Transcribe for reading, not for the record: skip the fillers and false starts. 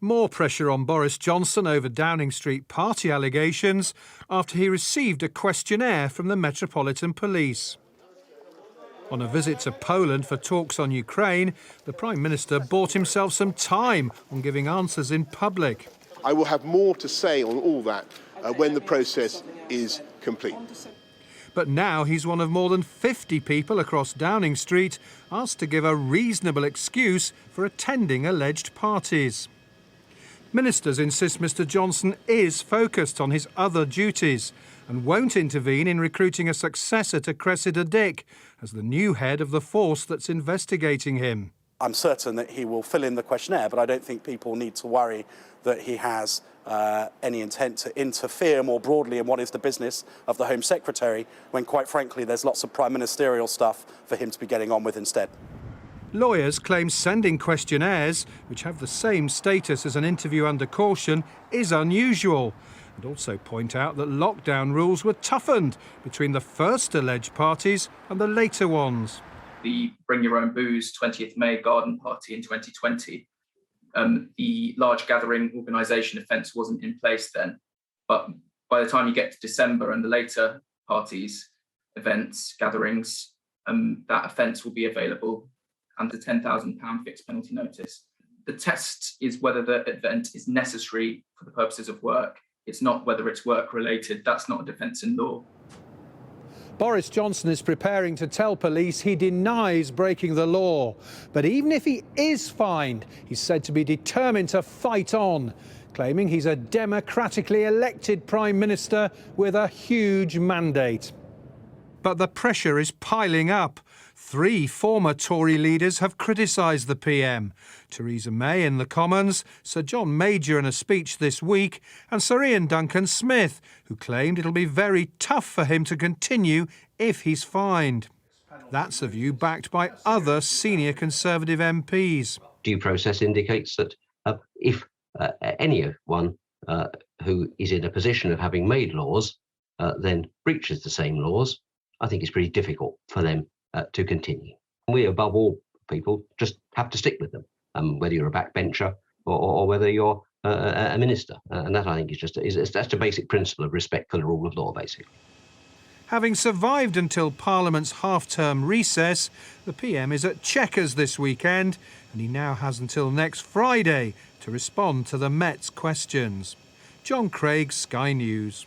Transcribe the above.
More pressure on Boris Johnson over Downing Street party allegations after he received a questionnaire from the Metropolitan Police. On a visit to Poland for talks on Ukraine, the Prime Minister bought himself some time on giving answers in public. I will have more to say on all that when the process is complete. But now he's one of more than 50 people across Downing Street asked to give a reasonable excuse for attending alleged parties. Ministers insist Mr Johnson is focused on his other duties and won't intervene in recruiting a successor to Cressida Dick as the new head of the force that's investigating him. I'm certain that he will fill in the questionnaire, but I don't think people need to worry that he has any intent to interfere more broadly in what is the business of the Home Secretary, when, quite frankly, there's lots of prime ministerial stuff for him to be getting on with instead. Lawyers claim sending questionnaires, which have the same status as an interview under caution, is unusual, and also point out that lockdown rules were toughened between the first alleged parties and the later ones. The Bring Your Own Booze 20th May garden party in 2020, the large gathering organisation offence wasn't in place then. But by the time you get to December and the later parties, events, gatherings, that offence will be available and the £10,000 fixed penalty notice. The test is whether the event is necessary for the purposes of work. It's not whether it's work-related. That's not a defence in law. Boris Johnson is preparing to tell police he denies breaking the law. But even if he is fined, he's said to be determined to fight on, claiming he's a democratically elected Prime Minister with a huge mandate. But the pressure is piling up. 3 former Tory leaders have criticised the PM. Theresa May in the Commons, Sir John Major in a speech this week, and Sir Ian Duncan-Smith, who claimed it'll be very tough for him to continue if he's fined. That's a view backed by other senior Conservative MPs. Due process indicates that if anyone who is in a position of having made laws then breaches the same laws, I think it's pretty difficult for them to continue. We, above all people, just have to stick with them, whether you're a backbencher or whether you're a minister. And that, I think, that's the basic principle of respect for the rule of law, basically. Having survived until Parliament's half-term recess, the PM is at Chequers this weekend, and he now has until next Friday to respond to the Met's questions. John Craig, Sky News.